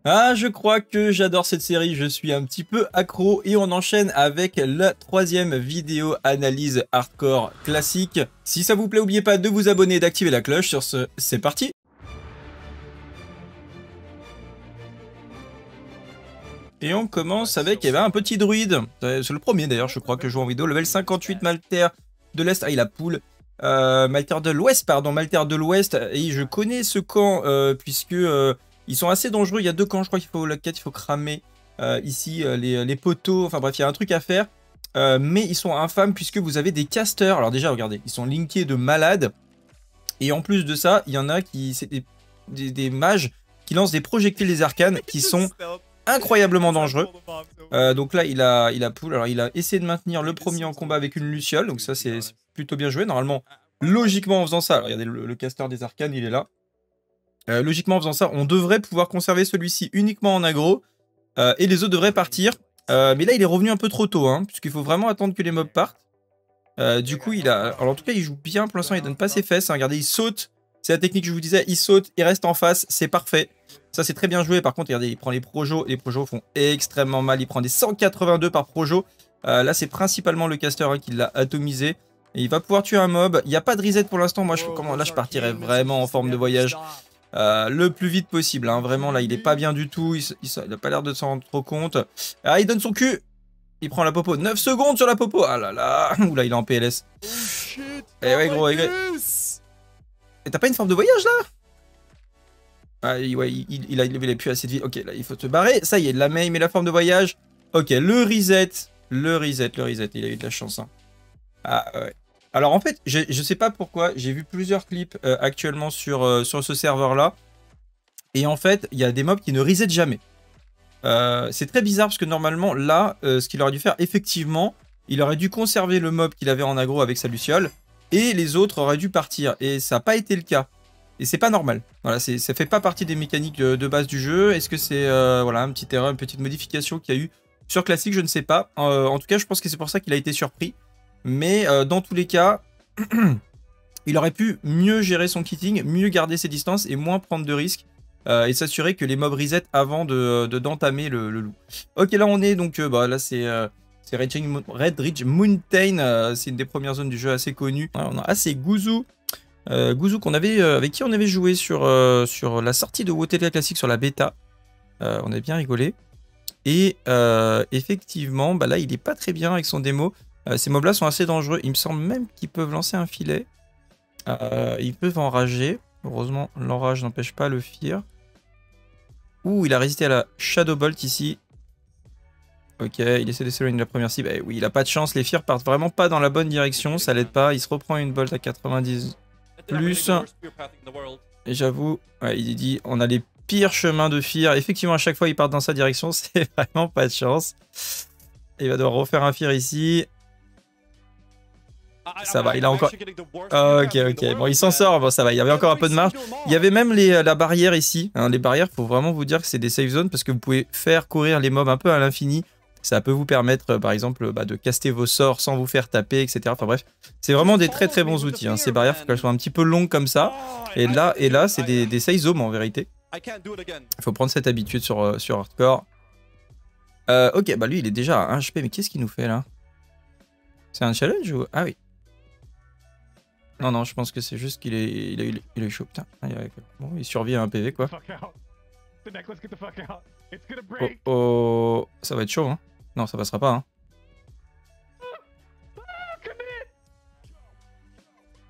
Ah, je crois que j'adore cette série, je suis un petit peu accro et on enchaîne avec la troisième vidéo analyse hardcore classique. Si ça vous plaît, n'oubliez pas de vous abonner et d'activer la cloche. Sur ce, c'est parti. Et on commence avec un petit druide. C'est le premier d'ailleurs, je crois, que je joue en vidéo. Level 58, Malter de l'Est. Ah, il a poule. Malter de l'Ouest, pardon. Malter de l'Ouest. Et je connais ce camp, puisque ils sont assez dangereux. Il y a deux camps, je crois qu'il faut la quête, il faut cramer ici les poteaux. Enfin bref, il y a un truc à faire. Mais ils sont infâmes puisque vous avez des casters. Alors déjà, regardez, ils sont linkés de malades. Et en plus de ça, il y en a qui... C'est des mages qui lancent des projectiles des arcanes qui sont incroyablement dangereux. Donc là, il a poule. Alors, il a essayé de maintenir le premier en combat avec une luciole. Donc ça, c'est plutôt bien joué. Normalement, logiquement, en faisant ça... Alors, regardez, le caster des arcanes, il est là. Logiquement, en faisant ça, on devrait pouvoir conserver celui-ci uniquement en aggro. Et les autres devraient partir. Mais là, il est revenu un peu trop tôt. Puisqu'il faut vraiment attendre que les mobs partent. Du coup, il a... Alors, en tout cas, il joue bien. Pour l'instant, il donne pas ses fesses. Regardez, il saute. C'est la technique que je vous disais. Il saute, il reste en face. C'est parfait. Ça, c'est très bien joué. Par contre, regardez, il prend les projos. Les projos font extrêmement mal. Il prend des 182 par projo. Là, c'est principalement le caster qui l'a atomisé. Et il va pouvoir tuer un mob. Il n'y a pas de reset pour l'instant. Moi, là, je partirais vraiment en forme de voyage. Le plus vite possible. Vraiment, là, il est pas bien du tout. Il a pas l'air de s'en rendre trop compte. Ah, il donne son cul. Il prend la popo. 9 secondes sur la popo. Ah là là. Oula, il est en PLS. Eh ouais, gros. Et t'as pas une forme de voyage, là? Ah, ouais, il avait plus assez de vie. Ok, là, il faut te barrer. Ça y est, la main, met la forme de voyage. Ok, le reset. Le reset. Il a eu de la chance. Ah, ouais. Alors, en fait, je sais pas pourquoi. J'ai vu plusieurs clips actuellement sur ce serveur-là. Et en fait, il y a des mobs qui ne reset jamais. C'est très bizarre parce que normalement, là, ce qu'il aurait dû faire, effectivement, il aurait dû conserver le mob qu'il avait en aggro avec sa luciole. Et les autres auraient dû partir. Et ça n'a pas été le cas. Et c'est pas normal. Voilà, ça fait pas partie des mécaniques de base du jeu. Est-ce que c'est voilà, une petite erreur, une petite modification qu'il y a eu sur Classic? Je ne sais pas. En tout cas, je pense que c'est pour ça qu'il a été surpris. Mais dans tous les cas, il aurait pu mieux gérer son kitting, mieux garder ses distances et moins prendre de risques. Et s'assurer que les mobs reset avant d'entamer le loup. Ok, là on est donc, là c'est Red Ridge Mountain. C'est une des premières zones du jeu assez connue. On a assez Gouzou. Gouzou qu'on avait, avec qui on avait joué sur la sortie de WoTLK Classic sur la bêta. On a bien rigolé. Et effectivement, là il est pas très bien avec son démo. Ces mobs là sont assez dangereux. Il me semble même qu'ils peuvent lancer un filet. Ils peuvent enrager. Heureusement, l'enrage n'empêche pas le fear. Ouh, il a résisté à la Shadow Bolt ici. Ok, il essaie de s'éloigner de la première cible. Eh oui, il a pas de chance. Les fears partent vraiment pas dans la bonne direction. Ça l'aide pas. Il se reprend une bolt à 90 plus. Et j'avoue, ouais, il dit on a les pires chemins de fear. Effectivement, à chaque fois, il part dans sa direction. C'est vraiment pas de chance. Il va devoir refaire un fear ici. Ça va, il a encore... Ok. Bon, il s'en sort. Bon, ça va, il y avait encore un peu de marge. Il y avait même la barrière ici. Les barrières, faut vraiment vous dire que c'est des safe zones parce que vous pouvez faire courir les mobs un peu à l'infini. Ça peut vous permettre, par exemple, de caster vos sorts sans vous faire taper, etc. Enfin bref, c'est vraiment des très très bons outils. Ces barrières, il faut qu'elles soient un petit peu longues comme ça. Et là c'est des safe zones en vérité. Il faut prendre cette habitude sur Hardcore. Ok, lui, il est déjà à 1 HP. Mais qu'est-ce qu'il nous fait là? C'est un challenge ou... Ah oui. Non, je pense que c'est juste qu'il a eu chaud. Putain, bon, il survit à un PV quoi. Oh, ça va être chaud, hein. Non, ça passera pas, hein.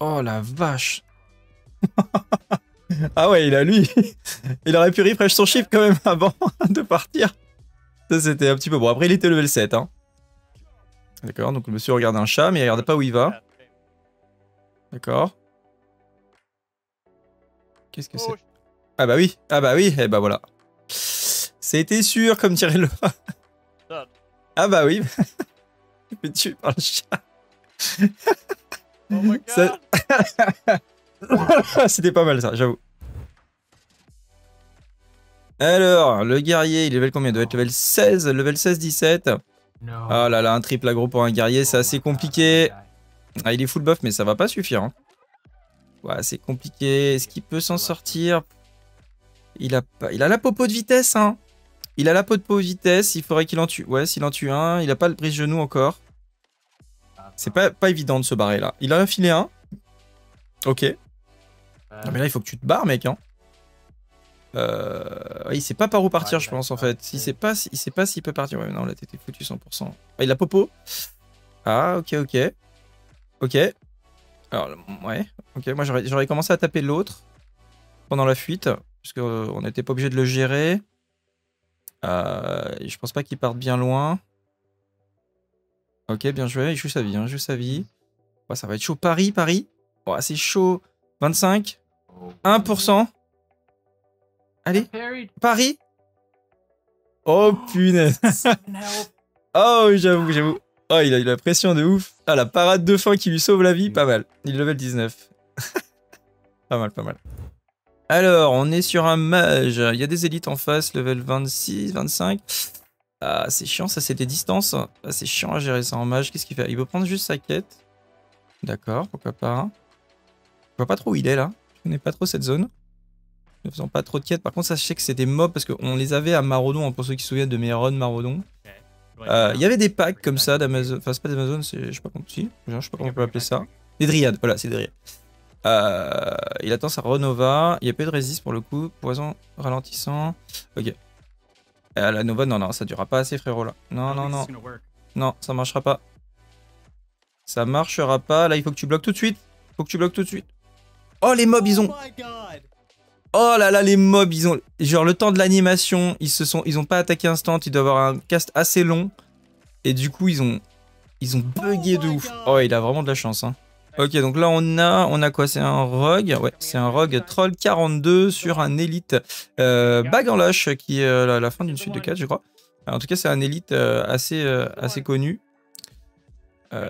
Oh la vache. Ah ouais, lui. Il aurait pu refresh son shift quand même avant de partir. Ça, c'était un petit peu... Bon, après, il était level 7, hein. D'accord, donc le monsieur regarde un chat, mais il regarde pas où il va. D'accord. Qu'est-ce que c'est? Ah bah oui, et bah voilà. C'était sûr comme tirer le... Ah bah oui. Il fait tuer par le chat. Oh my God. C'était pas mal ça, j'avoue. Alors, le guerrier, il est level combien? Il doit être level 16, level 16-17. Ah là là, un triple aggro pour un guerrier, c'est assez compliqué. Ah, il est full buff, mais ça va pas suffire. Hein. Ouais, c'est compliqué. Est-ce qu'il peut s'en sortir? Il a la popo de vitesse, hein. Il a la popo de vitesse, il faudrait qu'il en tue. Ouais, s'il en tue un, il a pas le brise-genou encore. C'est pas évident de se barrer là. Il a infilé un. Ok. Non mais là, il faut que tu te barres, mec, hein. Il sait pas par où partir, je pense, en fait. Il sait pas s'il peut partir. Ouais, non, là, t'étais foutu 100%. Ah, il a popo. Ah, ok, ok. Ok. Alors, ouais. Ok, moi, j'aurais commencé à taper l'autre pendant la fuite, puisqu'on n'était pas obligé de le gérer. Je pense pas qu'il parte bien loin. Ok, bien joué. Il joue sa vie, hein, joue sa vie. Oh, ça va être chaud. Paris. Oh, c'est chaud. 25. 1%. Allez. Paris. Oh, punaise. Oh, j'avoue. Oh, il a eu la pression de ouf. Ah, la parade de fin qui lui sauve la vie, pas mal. Il est level 19. Pas mal. Alors, on est sur un mage. Il y a des élites en face, level 26, 25. Ah, c'est chiant, ça, c'est des distances. Ah, c'est chiant à gérer ça en mage. Qu'est-ce qu'il fait? Il veut prendre juste sa quête. D'accord, pourquoi pas. Je vois pas trop où il est, là. Je connais pas trop cette zone. Ne faisant pas trop de quêtes. Par contre, ça, je sais que c'est des mobs, parce qu'on les avait à Maraudon, hein, pour ceux qui se souviennent de mes runs Maraudon. Il y avait des packs comme ça d'Amazon. Enfin, c'est pas d'Amazon, c'est. Je sais pas comment. Si, je sais pas comment on peut appeler ça. Des dryades, voilà, c'est des dryades. Il attend sa Renova. Il y a peu de résist pour le coup. Poison ralentissant. Ok. La Nova, non, ça durera pas assez, frérot, là. Non. Non, ça marchera pas. Ça marchera pas. Là, il faut que tu bloques tout de suite. Oh, les mobs, ils ont. Oh là là, les mobs, ils ont. Genre, le temps de l'animation, ils ont pas attaqué instant. Ils doivent avoir un cast assez long. Et du coup, ils ont bugué de ouf. Oh, il a vraiment de la chance, hein. Ok, donc là, on a quoi? C'est un rogue. Ouais, c'est un rogue troll 42 sur un élite bague en lâche qui est la fin d'une suite de 4, je crois. En tout cas, c'est un élite assez connu.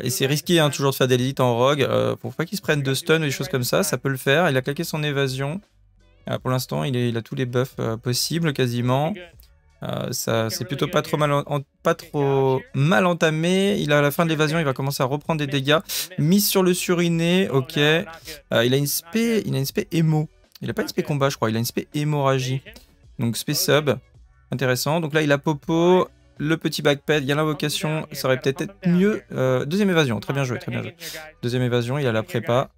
Et c'est risqué, hein, toujours de faire des élites en rogue. Pour pas qu'il se prenne de stun ou des choses comme ça, ça peut le faire. Il a claqué son évasion. Pour l'instant, il a tous les buffs possibles, quasiment. C'est plutôt pas trop mal entamé. Il a à la fin de l'évasion, il va commencer à reprendre des dégâts. Mise sur le suriné, ok. Il a une spé émo. Il a pas une spé combat, je crois. Il a une spé hémorragie. Donc spé sub, intéressant. Donc là, il a popo, le petit backpad, il y a l'invocation. Ça aurait peut-être été mieux. Deuxième évasion, très bien joué. Deuxième évasion, il a la prépa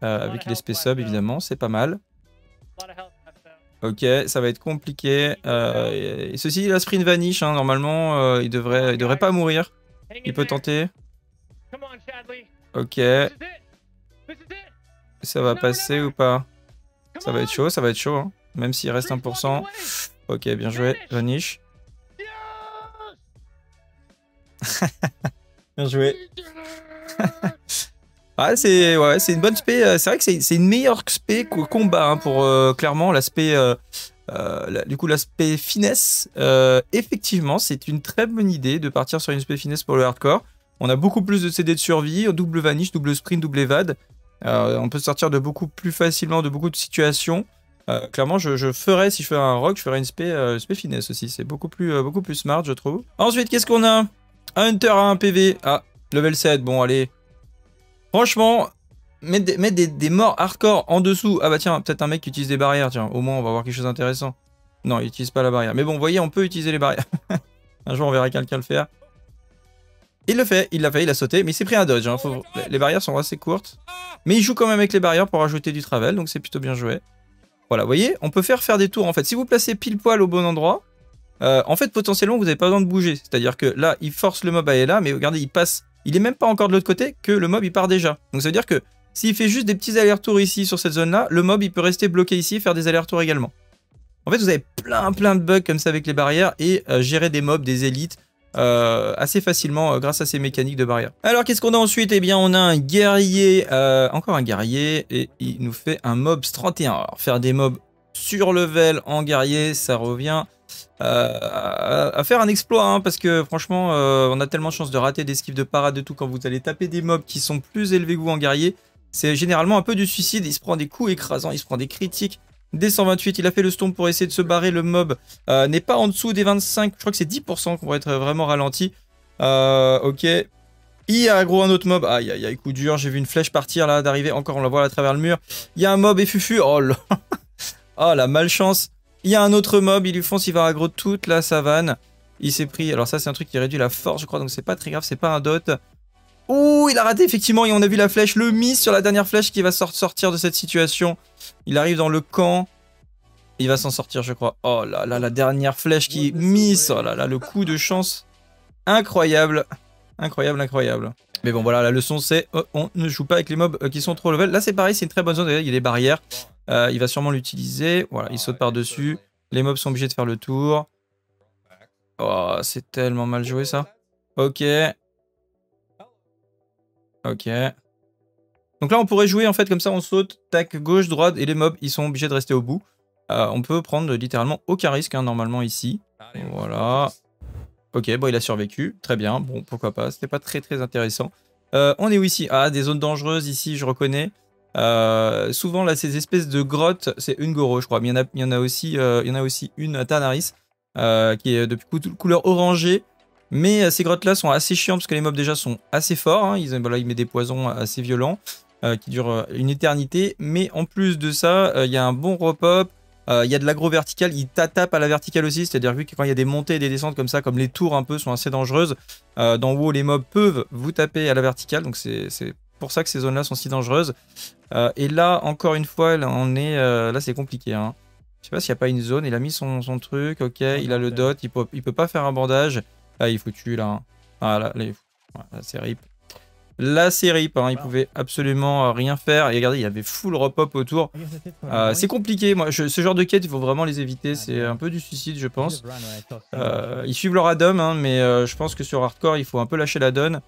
avec les spé sub, évidemment, c'est pas mal. Ok, ça va être compliqué. Et ceci, la sprint vanish, hein, normalement, il devrait pas mourir. Il peut tenter. Ok. Ça va passer ou pas? Ça va être chaud, hein, même s'il reste 1%. Ok, bien joué, vanish. Bien joué. Ah, c'est une bonne spé. C'est vrai que c'est une meilleure spé qu'au combat, hein, pour clairement l'aspect du coup l'aspect finesse. Effectivement, c'est une très bonne idée de partir sur une spé finesse pour le hardcore. On a beaucoup plus de CD de survie, double vanish, double sprint, double évad. On peut sortir de beaucoup plus facilement de beaucoup de situations. Clairement, je ferais, si je fais un rock, je ferais une spé finesse aussi. C'est beaucoup plus smart, je trouve. Ensuite, qu'est-ce qu'on a? Un Hunter à 1 PV. Ah, level 7. Bon, allez. Franchement, mettre des morts hardcore en dessous. Ah bah tiens, peut-être un mec qui utilise des barrières. Tiens, au moins, on va voir quelque chose d'intéressant. Non, il utilise pas la barrière. Mais bon, vous voyez, on peut utiliser les barrières. Un jour, on verra quelqu'un le faire. Il le fait, il l'a fait, il a sauté. Mais il s'est pris un dodge. Hein. Les barrières sont assez courtes. Mais il joue quand même avec les barrières pour rajouter du travel. Donc c'est plutôt bien joué. Voilà, vous voyez, on peut faire des tours. En fait, si vous placez pile poil au bon endroit, en fait, potentiellement, vous n'avez pas besoin de bouger. C'est-à-dire que là, il force le mob à aller là. Mais regardez, il passe. Il est même pas encore de l'autre côté que le mob il part déjà. Donc ça veut dire que s'il fait juste des petits allers-retours ici sur cette zone-là, le mob il peut rester bloqué ici et faire des allers-retours également. En fait, vous avez plein de bugs comme ça avec les barrières et gérer des mobs, des élites assez facilement grâce à ces mécaniques de barrières. Alors qu'est-ce qu'on a ensuite? Eh bien, on a un guerrier, encore un guerrier, et il nous fait un mobs 31. Alors faire des mobs sur level en guerrier, ça revient à faire un exploit, hein, parce que franchement on a tellement de chances de rater des esquives de parade de tout quand vous allez taper des mobs qui sont plus élevés que vous en guerrier. C'est généralement un peu du suicide, il se prend des coups écrasants, il se prend des critiques. Dès 128, il a fait le stomp pour essayer de se barrer, le mob n'est pas en dessous des 25, je crois que c'est 10% qu'on va être vraiment ralenti. Ok, il y a un autre mob, aïe aïe aïe, coup dur, j'ai vu une flèche partir là, d'arriver, encore on la voit à travers le mur. Il y a un mob et Fufu, oh là, oh la malchance. Il y a un autre mob, il lui fonce, il va aggro toute la savane. Il s'est pris... Alors ça, c'est un truc qui réduit la force, je crois, donc c'est pas très grave, c'est pas un dot. Ouh, il a raté, effectivement, et on a vu la flèche, le miss sur la dernière flèche qui va sortir de cette situation. Il arrive dans le camp. Il va s'en sortir, je crois. Oh là là, la dernière flèche qui miss. Oh là là, le coup de chance. Incroyable. Incroyable, incroyable. Mais bon, voilà, la leçon, c'est on ne joue pas avec les mobs qui sont trop level. Là, c'est pareil, c'est une très bonne zone. Il y a des barrières. Il va sûrement l'utiliser. Voilà, il saute par-dessus. Les mobs sont obligés de faire le tour. Oh, c'est tellement mal joué, ça. Ok. Ok. Donc là, on pourrait jouer, en fait, comme ça, on saute, tac, gauche, droite, et les mobs, ils sont obligés de rester au bout. On peut prendre littéralement aucun risque, hein, normalement, ici. Voilà. Ok, bon, il a survécu. Très bien. Bon, pourquoi pas. C'était pas très, très intéressant. On est où ici? Ah, des zones dangereuses, ici, je reconnais. Souvent, là, ces espèces de grottes, c'est une Goro, je crois. Mais il y en a aussi une à Tanaris, qui est de couleur orangée. Mais ces grottes-là sont assez chiantes, parce que les mobs, déjà, sont assez forts. Hein. Voilà, il met des poisons assez violents, qui durent une éternité. Mais en plus de ça, il y a un bon repop. Il y a de l'agro vertical, il tape à la verticale aussi, c'est-à-dire que quand il y a des montées et des descentes comme ça, comme les tours un peu sont assez dangereuses, d'en haut les mobs peuvent vous taper à la verticale, donc c'est pour ça que ces zones-là sont si dangereuses. Et là, encore une fois, là, là c'est compliqué. Hein. Je sais pas s'il n'y a pas une zone, il a mis son truc, ok, il a le dot, il peut pas faire un bandage. Là, il est foutu, là. Ah, là, c'est rip. Là, c'est rip, hein, il pouvait absolument rien faire. Et regardez, il y avait full repop autour. C'est compliqué, moi. Ce genre de quête, il faut vraiment les éviter. C'est un peu du suicide, je pense. Ils suivent leur Adam, hein, mais je pense que sur Hardcore, il faut un peu lâcher la donne.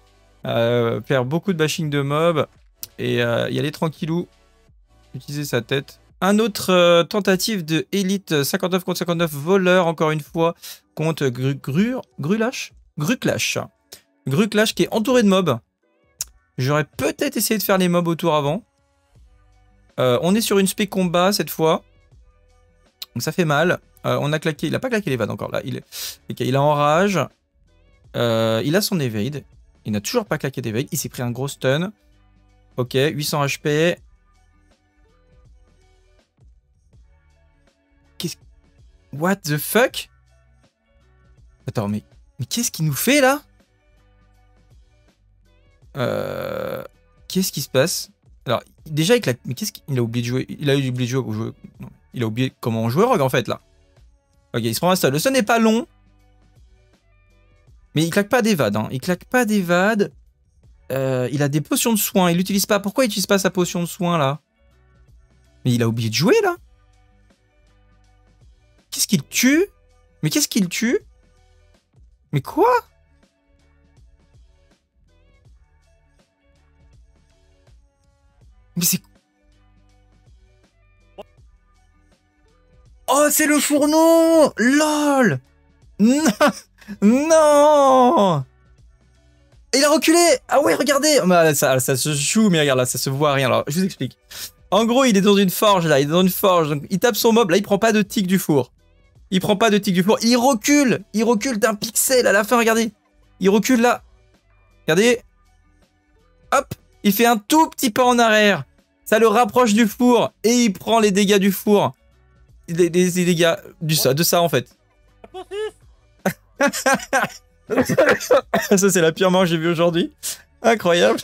Faire beaucoup de bashing de mobs. Et y aller tranquillou. Utiliser sa tête. Un autre tentative de Elite 59 contre 59 voleur, encore une fois, contre Gruclash. Gruclash qui est entouré de mobs. J'aurais peut-être essayé de faire les mobs autour avant. On est sur une spé combat cette fois. Donc ça fait mal. On a claqué. Il n'a pas claqué les vannes encore là. Il a enrage. Il a son evade. Il n'a toujours pas claqué d'evade. Il s'est pris un gros stun. Ok, 800 HP. What the fuck? Attends, mais qu'est-ce qu'il nous fait là? Qu'est-ce qui se passe? Alors, déjà, il claque. Mais qu'est-ce qu'il a oublié de jouer? Il a oublié de jouer. Non, il a oublié comment on jouait Rogue en fait là. Ok, il se prend un stun. Le stun n'est pas long. Mais il claque pas d'évade. Hein. Il claque pas d'évade. Il a des potions de soin. Il l'utilise pas. Pourquoi il utilise pas sa potion de soin là? Mais il a oublié de jouer là. Qu'est-ce qu'il tue? Mais qu'est-ce qu'il tue? Mais quoi? Mais c'est... Oh, c'est le fourneau! LOL! Non! Non! Il a reculé! Ah ouais, regardez! Bah, ça se joue, mais regarde là, ça se voit rien. Alors, je vous explique. En gros, il est dans une forge là, il est dans une forge. Donc, il tape son mob, là, il prend pas de tic du four. Il prend pas de tic du four. Il recule d'un pixel à la fin, regardez. Il recule là. Regardez. Hop! Il fait un tout petit pas en arrière. Ça le rapproche du four. Et il prend les dégâts du four. Les dégâts de ça, en fait. Ça, c'est la pire mort que j'ai vue aujourd'hui. Incroyable.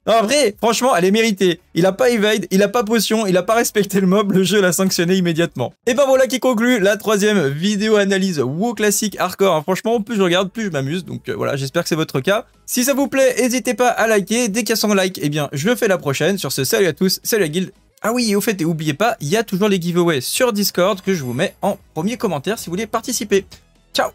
Non, après, franchement, elle est méritée. Il a pas evade, il a pas potion, il a pas respecté le mob, le jeu l'a sanctionné immédiatement. Et ben voilà qui conclut la troisième vidéo analyse WoW classique hardcore. Franchement, plus je regarde, plus je m'amuse. Donc voilà, j'espère que c'est votre cas. Si ça vous plaît, n'hésitez pas à liker. Dès qu'il y a 100 likes, eh bien, je le fais la prochaine. Sur ce, salut à tous, salut la guilde. Ah oui, et au fait, et n'oubliez pas, il y a toujours les giveaways sur Discord que je vous mets en premier commentaire si vous voulez participer. Ciao!